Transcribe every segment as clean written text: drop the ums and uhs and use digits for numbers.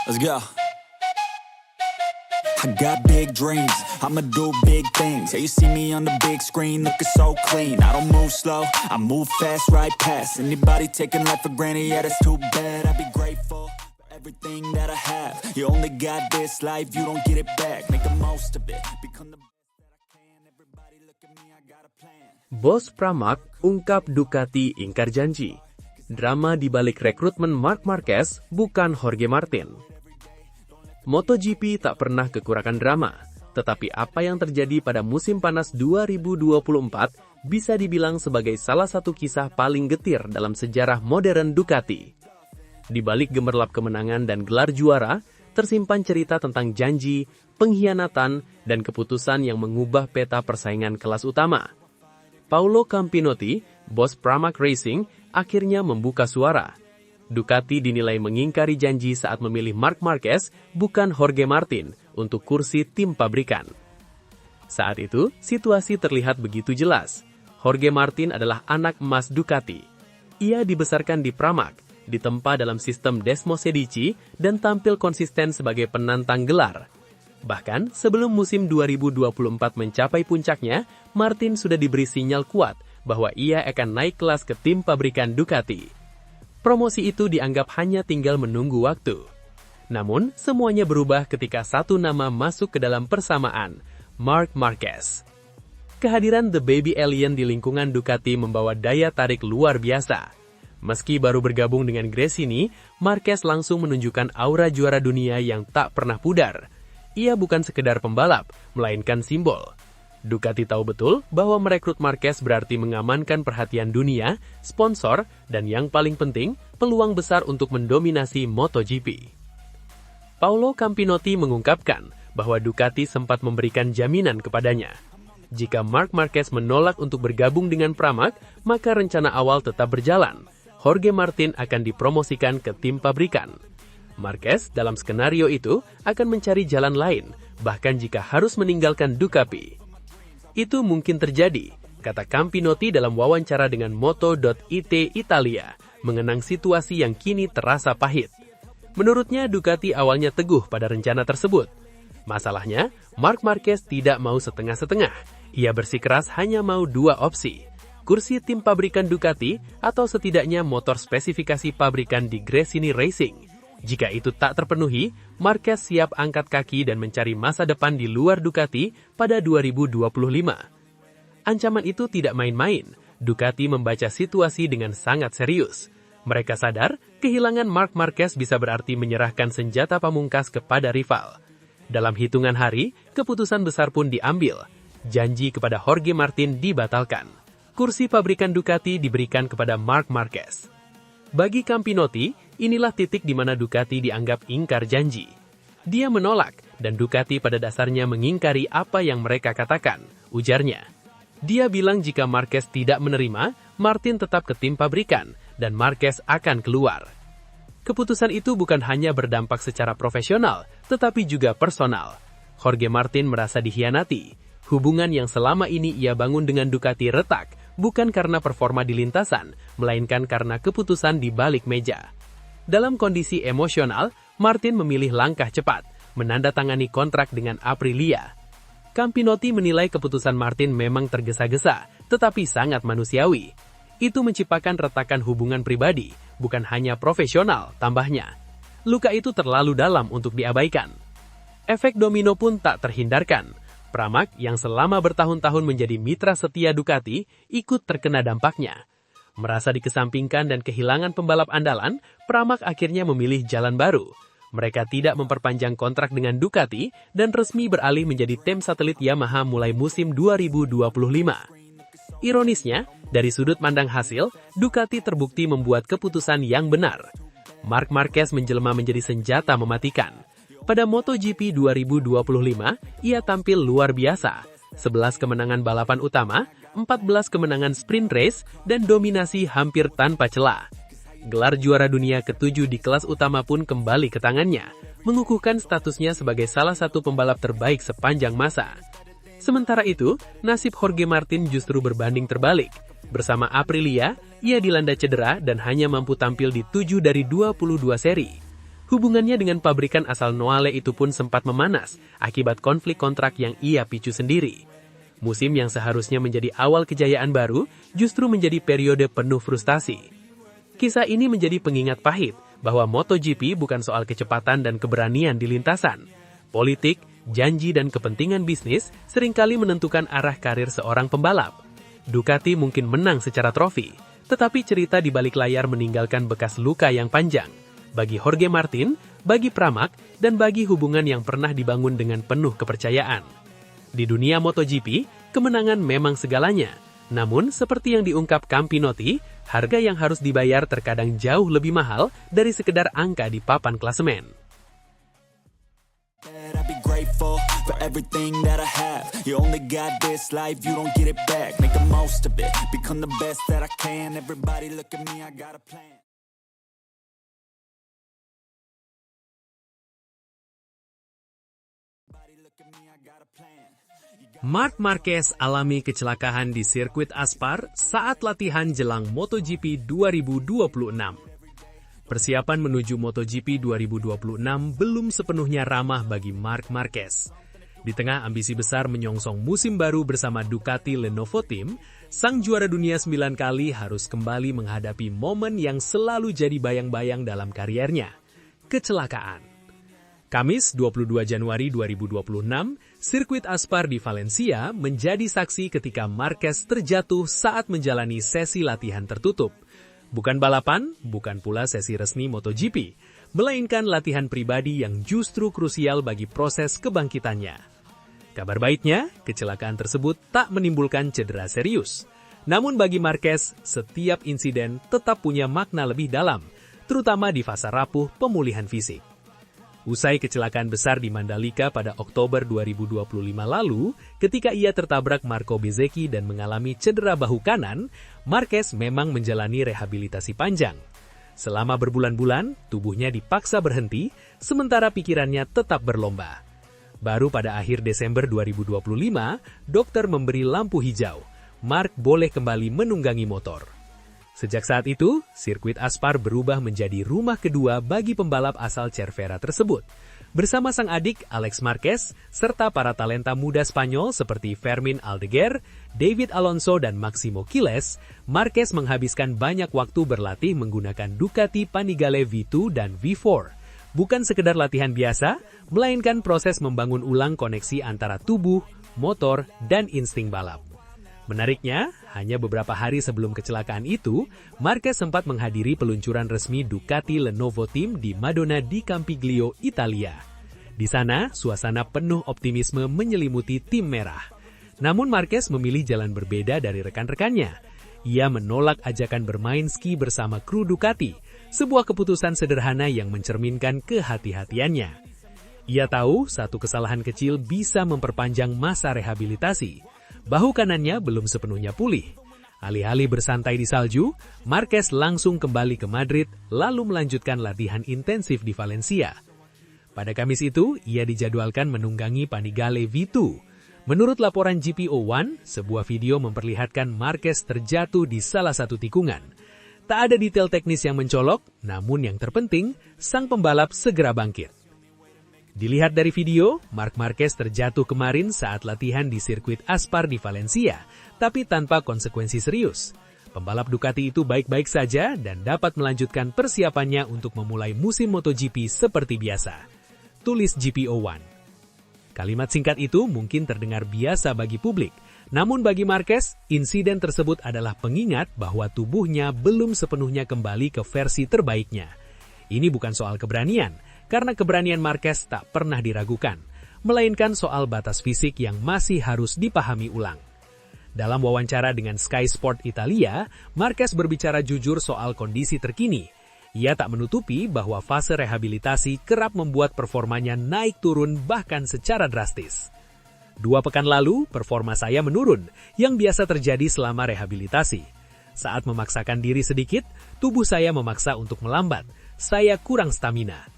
Let's go. I got big dreams, I'ma do big things. Yeah, you see me on the big screen, looking so clean. I don't move slow, I move fast, right past anybody taking life for granted. Yeah, that's too bad. I'd be grateful for everything that I have. You only got this life, you don't get it back. Make the most of it, become the best that I can. Everybody look at me, I got a plan. Bos Pramac ungkap Ducati ingkar janji. Drama di balik rekrutmen Marc Marquez bukan Jorge Martin. MotoGP tak pernah kekurangan drama, tetapi apa yang terjadi pada musim panas 2024 bisa dibilang sebagai salah satu kisah paling getir dalam sejarah modern Ducati. Di balik gemerlap kemenangan dan gelar juara, tersimpan cerita tentang janji, pengkhianatan, dan keputusan yang mengubah peta persaingan kelas utama. Paolo Campinotti, bos Pramac Racing, akhirnya membuka suara. Ducati dinilai mengingkari janji saat memilih Marc Marquez, bukan Jorge Martin, untuk kursi tim pabrikan. Saat itu, situasi terlihat begitu jelas. Jorge Martin adalah anak emas Ducati. Ia dibesarkan di Pramac, ditempa dalam sistem Desmosedici, dan tampil konsisten sebagai penantang gelar. Bahkan, sebelum musim 2024 mencapai puncaknya, Martin sudah diberi sinyal kuat bahwa ia akan naik kelas ke tim pabrikan Ducati. Promosi itu dianggap hanya tinggal menunggu waktu. Namun, semuanya berubah ketika satu nama masuk ke dalam persamaan, Marc Marquez. Kehadiran The Baby Alien di lingkungan Ducati membawa daya tarik luar biasa. Meski baru bergabung dengan Gresini, Marquez langsung menunjukkan aura juara dunia yang tak pernah pudar. Ia bukan sekedar pembalap, melainkan simbol. Ducati tahu betul bahwa merekrut Marquez berarti mengamankan perhatian dunia, sponsor, dan yang paling penting, peluang besar untuk mendominasi MotoGP. Paolo Campinotti mengungkapkan bahwa Ducati sempat memberikan jaminan kepadanya. Jika Marc Marquez menolak untuk bergabung dengan Pramac, maka rencana awal tetap berjalan. Jorge Martin akan dipromosikan ke tim pabrikan. Marquez dalam skenario itu akan mencari jalan lain, bahkan jika harus meninggalkan Ducati. Itu mungkin terjadi, kata Campinotti dalam wawancara dengan Moto.it Italia, mengenang situasi yang kini terasa pahit. Menurutnya, Ducati awalnya teguh pada rencana tersebut. Masalahnya, Marc Marquez tidak mau setengah-setengah. Ia bersikeras hanya mau dua opsi, kursi tim pabrikan Ducati atau setidaknya motor spesifikasi pabrikan di Gresini Racing. Jika itu tak terpenuhi, Marquez siap angkat kaki dan mencari masa depan di luar Ducati pada 2025. Ancaman itu tidak main-main. Ducati membaca situasi dengan sangat serius. Mereka sadar, kehilangan Marc Marquez bisa berarti menyerahkan senjata pamungkas kepada rival. Dalam hitungan hari, keputusan besar pun diambil. Janji kepada Jorge Martin dibatalkan. Kursi pabrikan Ducati diberikan kepada Marc Marquez. Bagi Campinotti, inilah titik di mana Ducati dianggap ingkar janji. Dia menolak, dan Ducati pada dasarnya mengingkari apa yang mereka katakan, ujarnya. Dia bilang jika Marquez tidak menerima, Martin tetap ke tim pabrikan, dan Marquez akan keluar. Keputusan itu bukan hanya berdampak secara profesional, tetapi juga personal. Jorge Martin merasa dikhianati. Hubungan yang selama ini ia bangun dengan Ducati retak, bukan karena performa di lintasan, melainkan karena keputusan di balik meja. Dalam kondisi emosional, Martin memilih langkah cepat, menandatangani kontrak dengan Aprilia. Campinotti menilai keputusan Martin memang tergesa-gesa, tetapi sangat manusiawi. Itu menciptakan retakan hubungan pribadi, bukan hanya profesional, tambahnya. Luka itu terlalu dalam untuk diabaikan. Efek domino pun tak terhindarkan. Pramac yang selama bertahun-tahun menjadi mitra setia Ducati ikut terkena dampaknya. Merasa dikesampingkan dan kehilangan pembalap andalan, Pramac akhirnya memilih jalan baru. Mereka tidak memperpanjang kontrak dengan Ducati dan resmi beralih menjadi tim satelit Yamaha mulai musim 2025. Ironisnya, dari sudut pandang hasil, Ducati terbukti membuat keputusan yang benar. Marc Marquez menjelma menjadi senjata mematikan. Pada MotoGP 2025, ia tampil luar biasa. 11 kemenangan balapan utama, 14 kemenangan sprint race, dan dominasi hampir tanpa celah. Gelar juara dunia ke-7 di kelas utama pun kembali ke tangannya, mengukuhkan statusnya sebagai salah satu pembalap terbaik sepanjang masa. Sementara itu, nasib Jorge Martin justru berbanding terbalik. Bersama Aprilia, ia dilanda cedera dan hanya mampu tampil di 7 dari 22 seri. Hubungannya dengan pabrikan asal Noale itu pun sempat memanas akibat konflik kontrak yang ia picu sendiri. Musim yang seharusnya menjadi awal kejayaan baru justru menjadi periode penuh frustasi. Kisah ini menjadi pengingat pahit bahwa MotoGP bukan soal kecepatan dan keberanian di lintasan. Politik, janji, dan kepentingan bisnis seringkali menentukan arah karir seorang pembalap. Ducati mungkin menang secara trofi, tetapi cerita di balik layar meninggalkan bekas luka yang panjang. Bagi Jorge Martin, bagi Pramac, dan bagi hubungan yang pernah dibangun dengan penuh kepercayaan. Di dunia MotoGP, kemenangan memang segalanya. Namun, seperti yang diungkap Campinotti, harga yang harus dibayar terkadang jauh lebih mahal dari sekedar angka di papan klasemen. I'd be grateful for everything that I have. You only got this life, you don't get it back. Make the most of it, become the best that I can. Everybody look at me, I got a plan. Marc Marquez alami kecelakaan di sirkuit Aspar saat latihan jelang MotoGP 2026. Persiapan menuju MotoGP 2026 belum sepenuhnya ramah bagi Marc Marquez. Di tengah ambisi besar menyongsong musim baru bersama Ducati Lenovo Team, sang juara dunia 9 kali harus kembali menghadapi momen yang selalu jadi bayang-bayang dalam kariernya, kecelakaan. Kamis 22 Januari 2026, sirkuit Aspar di Valencia menjadi saksi ketika Marquez terjatuh saat menjalani sesi latihan tertutup. Bukan balapan, bukan pula sesi resmi MotoGP, melainkan latihan pribadi yang justru krusial bagi proses kebangkitannya. Kabar baiknya, kecelakaan tersebut tak menimbulkan cedera serius. Namun bagi Marquez, setiap insiden tetap punya makna lebih dalam, terutama di fase rapuh pemulihan fisik. Usai kecelakaan besar di Mandalika pada Oktober 2025 lalu, ketika ia tertabrak Marco Bezzecchi dan mengalami cedera bahu kanan, Marquez memang menjalani rehabilitasi panjang. Selama berbulan-bulan, tubuhnya dipaksa berhenti, sementara pikirannya tetap berlomba. Baru pada akhir Desember 2025, dokter memberi lampu hijau. Marc boleh kembali menunggangi motor. Sejak saat itu, sirkuit Aspar berubah menjadi rumah kedua bagi pembalap asal Cervera tersebut. Bersama sang adik Alex Marquez, serta para talenta muda Spanyol seperti Fermín Aldeguer, David Alonso, dan Máximo Quilez, Marquez menghabiskan banyak waktu berlatih menggunakan Ducati Panigale V2 dan V4. Bukan sekedar latihan biasa, melainkan proses membangun ulang koneksi antara tubuh, motor, dan insting balap. Menariknya, hanya beberapa hari sebelum kecelakaan itu, Marquez sempat menghadiri peluncuran resmi Ducati Lenovo Team di Madonna di Campiglio, Italia. Di sana, suasana penuh optimisme menyelimuti tim merah. Namun Marquez memilih jalan berbeda dari rekan-rekannya. Ia menolak ajakan bermain ski bersama kru Ducati, sebuah keputusan sederhana yang mencerminkan kehati-hatiannya. Ia tahu satu kesalahan kecil bisa memperpanjang masa rehabilitasi. Bahu kanannya belum sepenuhnya pulih. Alih-alih bersantai di salju, Marquez langsung kembali ke Madrid lalu melanjutkan latihan intensif di Valencia. Pada Kamis itu, ia dijadwalkan menunggangi Panigale V2. Menurut laporan GP01, sebuah video memperlihatkan Marquez terjatuh di salah satu tikungan. Tak ada detail teknis yang mencolok, namun yang terpenting, sang pembalap segera bangkit. Dilihat dari video, Marc Marquez terjatuh kemarin saat latihan di sirkuit Aspar di Valencia, tapi tanpa konsekuensi serius. Pembalap Ducati itu baik-baik saja dan dapat melanjutkan persiapannya untuk memulai musim MotoGP seperti biasa. Tulis GP01. Kalimat singkat itu mungkin terdengar biasa bagi publik, namun bagi Marquez, insiden tersebut adalah pengingat bahwa tubuhnya belum sepenuhnya kembali ke versi terbaiknya. Ini bukan soal keberanian, karena keberanian Marquez tak pernah diragukan, melainkan soal batas fisik yang masih harus dipahami ulang. Dalam wawancara dengan Sky Sport Italia, Marquez berbicara jujur soal kondisi terkini. Ia tak menutupi bahwa fase rehabilitasi kerap membuat performanya naik turun bahkan secara drastis. 2 pekan lalu, performa saya menurun, yang biasa terjadi selama rehabilitasi. Saat memaksakan diri sedikit, tubuh saya memaksa untuk melambat. Saya kurang stamina.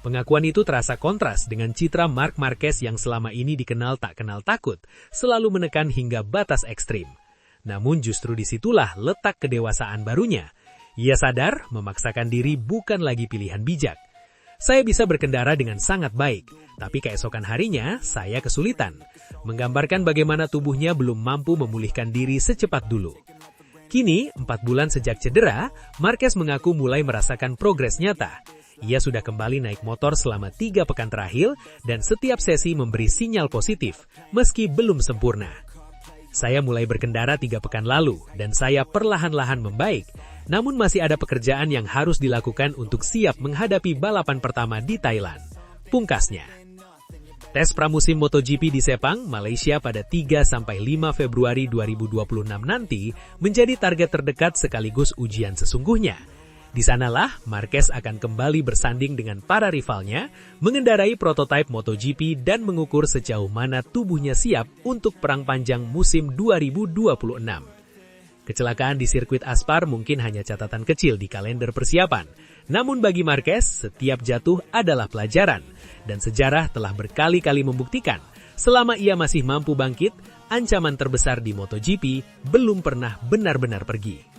Pengakuan itu terasa kontras dengan citra Marc Marquez yang selama ini dikenal tak kenal takut, selalu menekan hingga batas ekstrim. Namun justru disitulah letak kedewasaan barunya. Ia sadar memaksakan diri bukan lagi pilihan bijak. Saya bisa berkendara dengan sangat baik, tapi keesokan harinya saya kesulitan, menggambarkan bagaimana tubuhnya belum mampu memulihkan diri secepat dulu. Kini, 4 bulan sejak cedera, Marquez mengaku mulai merasakan progres nyata. Ia sudah kembali naik motor selama 3 pekan terakhir dan setiap sesi memberi sinyal positif, meski belum sempurna. Saya mulai berkendara 3 pekan lalu dan saya perlahan-lahan membaik, namun masih ada pekerjaan yang harus dilakukan untuk siap menghadapi balapan pertama di Thailand. Pungkasnya. Tes pramusim MotoGP di Sepang, Malaysia pada 3-5 Februari 2026 nanti menjadi target terdekat sekaligus ujian sesungguhnya. Di sanalah Marquez akan kembali bersanding dengan para rivalnya, mengendarai prototipe MotoGP dan mengukur sejauh mana tubuhnya siap untuk perang panjang musim 2026. Kecelakaan di sirkuit Aspar mungkin hanya catatan kecil di kalender persiapan. Namun bagi Marquez, setiap jatuh adalah pelajaran. Dan sejarah telah berkali-kali membuktikan, selama ia masih mampu bangkit, ancaman terbesar di MotoGP belum pernah benar-benar pergi.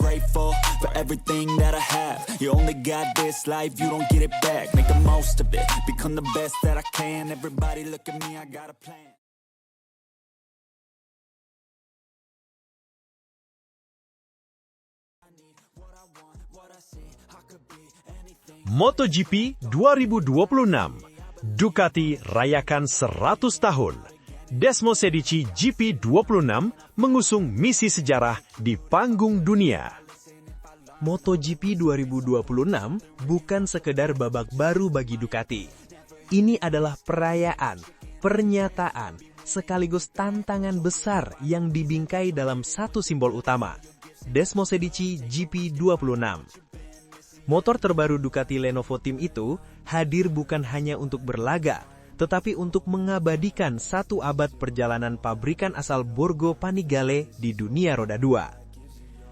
Grateful for everything that I have. You only got this life, you don't get it back. Make the most of it, become the best that I can. Everybody look at me, I got a plan. MotoGP 2026, Ducati rayakan 100 tahun. Desmosedici GP26 mengusung misi sejarah di panggung dunia. MotoGP 2026 bukan sekedar babak baru bagi Ducati. Ini adalah perayaan, pernyataan, sekaligus tantangan besar yang dibingkai dalam satu simbol utama, Desmosedici GP26. Motor terbaru Ducati Lenovo Team itu hadir bukan hanya untuk berlaga, tetapi untuk mengabadikan 1 abad perjalanan pabrikan asal Borgo Panigale di dunia roda 2.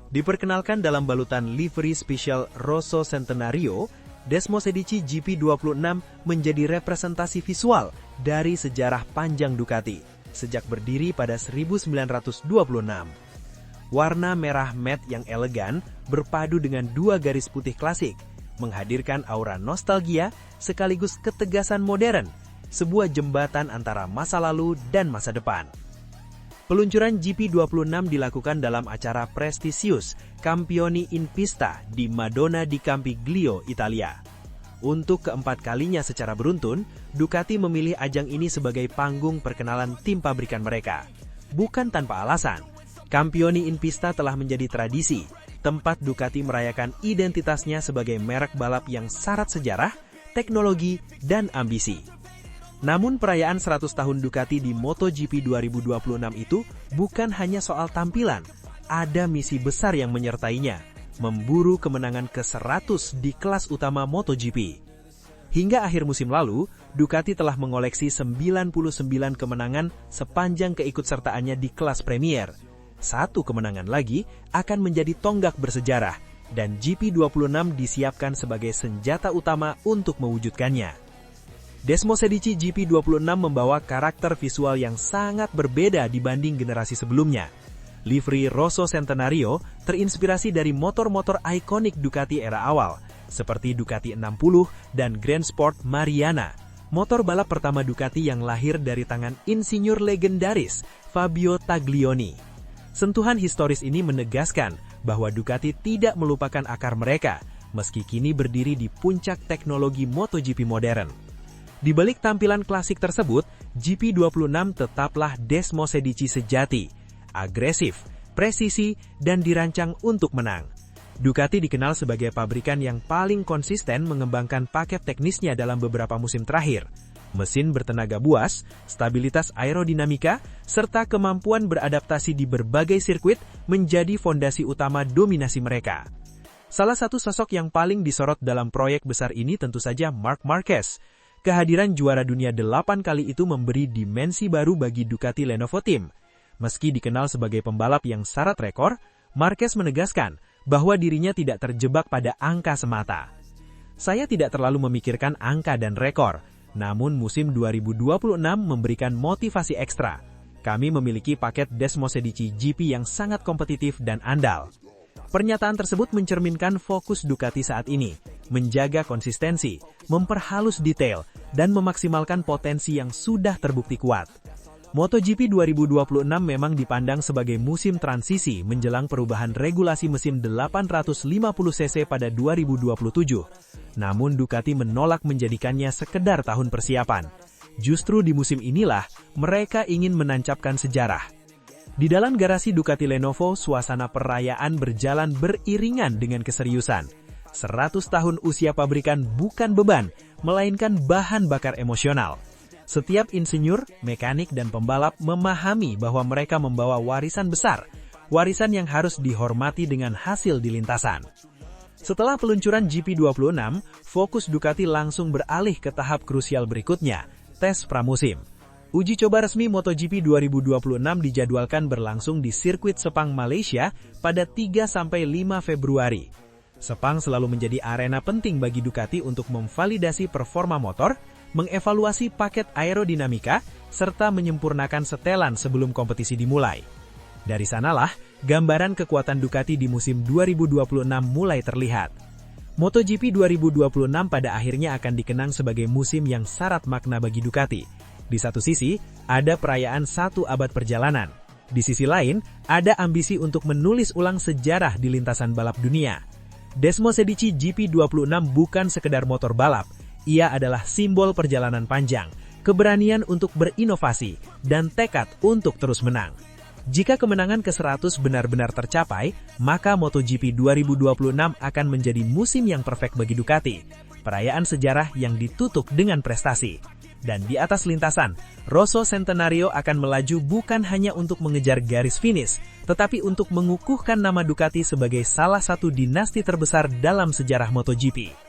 Diperkenalkan dalam balutan livery spesial Rosso Centenario, Desmosedici GP26 menjadi representasi visual dari sejarah panjang Ducati sejak berdiri pada 1926. Warna merah matte yang elegan berpadu dengan 2 garis putih klasik, menghadirkan aura nostalgia sekaligus ketegasan modern, sebuah jembatan antara masa lalu dan masa depan. Peluncuran GP26 dilakukan dalam acara prestisius Campioni in Pista di Madonna di Campiglio, Italia. Untuk keempat kalinya secara beruntun, Ducati memilih ajang ini sebagai panggung perkenalan tim pabrikan mereka. Bukan tanpa alasan, Campioni in Pista telah menjadi tradisi, tempat Ducati merayakan identitasnya sebagai merek balap yang syarat sejarah, teknologi, dan ambisi. Namun perayaan 100 tahun Ducati di MotoGP 2026 itu bukan hanya soal tampilan, ada misi besar yang menyertainya, memburu kemenangan ke-100 di kelas utama MotoGP. Hingga akhir musim lalu, Ducati telah mengoleksi 99 kemenangan sepanjang keikutsertaannya di kelas Premier. 1 kemenangan lagi akan menjadi tonggak bersejarah, dan GP26 disiapkan sebagai senjata utama untuk mewujudkannya. Desmosedici GP26 membawa karakter visual yang sangat berbeda dibanding generasi sebelumnya. Livery Rosso Centenario terinspirasi dari motor-motor ikonik Ducati era awal, seperti Ducati 60 dan Grand Sport Mariana, motor balap pertama Ducati yang lahir dari tangan insinyur legendaris Fabio Taglioni. Sentuhan historis ini menegaskan bahwa Ducati tidak melupakan akar mereka, meski kini berdiri di puncak teknologi MotoGP modern. Di balik tampilan klasik tersebut, GP26 tetaplah Desmosedici sejati, agresif, presisi, dan dirancang untuk menang. Ducati dikenal sebagai pabrikan yang paling konsisten mengembangkan paket teknisnya dalam beberapa musim terakhir. Mesin bertenaga buas, stabilitas aerodinamika, serta kemampuan beradaptasi di berbagai sirkuit menjadi fondasi utama dominasi mereka. Salah satu sosok yang paling disorot dalam proyek besar ini tentu saja Marc Marquez. Kehadiran juara dunia 8 kali itu memberi dimensi baru bagi Ducati Lenovo Team. Meski dikenal sebagai pembalap yang syarat rekor, Marquez menegaskan bahwa dirinya tidak terjebak pada angka semata. Saya tidak terlalu memikirkan angka dan rekor, namun musim 2026 memberikan motivasi ekstra. Kami memiliki paket Desmosedici GP yang sangat kompetitif dan andal. Pernyataan tersebut mencerminkan fokus Ducati saat ini, menjaga konsistensi, memperhalus detail, dan memaksimalkan potensi yang sudah terbukti kuat. MotoGP 2026 memang dipandang sebagai musim transisi menjelang perubahan regulasi mesin 850cc pada 2027. Namun Ducati menolak menjadikannya sekedar tahun persiapan. Justru di musim inilah mereka ingin menancapkan sejarah. Di dalam garasi Ducati Lenovo, suasana perayaan berjalan beriringan dengan keseriusan. 100 tahun usia pabrikan bukan beban, melainkan bahan bakar emosional. Setiap insinyur, mekanik, dan pembalap memahami bahwa mereka membawa warisan besar, warisan yang harus dihormati dengan hasil di lintasan. Setelah peluncuran GP26, fokus Ducati langsung beralih ke tahap krusial berikutnya, tes pramusim. Uji coba resmi MotoGP 2026 dijadwalkan berlangsung di sirkuit Sepang, Malaysia pada 3-5 Februari. Sepang selalu menjadi arena penting bagi Ducati untuk memvalidasi performa motor, mengevaluasi paket aerodinamika, serta menyempurnakan setelan sebelum kompetisi dimulai. Dari sanalah, gambaran kekuatan Ducati di musim 2026 mulai terlihat. MotoGP 2026 pada akhirnya akan dikenang sebagai musim yang syarat makna bagi Ducati. Di satu sisi, ada perayaan 1 abad perjalanan. Di sisi lain, ada ambisi untuk menulis ulang sejarah di lintasan balap dunia. Desmo Sedici GP26 bukan sekedar motor balap. Ia adalah simbol perjalanan panjang, keberanian untuk berinovasi, dan tekad untuk terus menang. Jika kemenangan ke-100 benar-benar tercapai, maka MotoGP 2026 akan menjadi musim yang perfect bagi Ducati. Perayaan sejarah yang ditutup dengan prestasi. Dan di atas lintasan, Rosso Centenario akan melaju bukan hanya untuk mengejar garis finish, tetapi untuk mengukuhkan nama Ducati sebagai salah satu dinasti terbesar dalam sejarah MotoGP.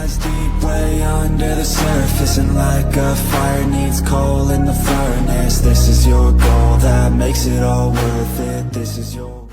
Deep way under the surface, and like a fire needs coal in the furnace. This is your goal that makes it all worth it. This is your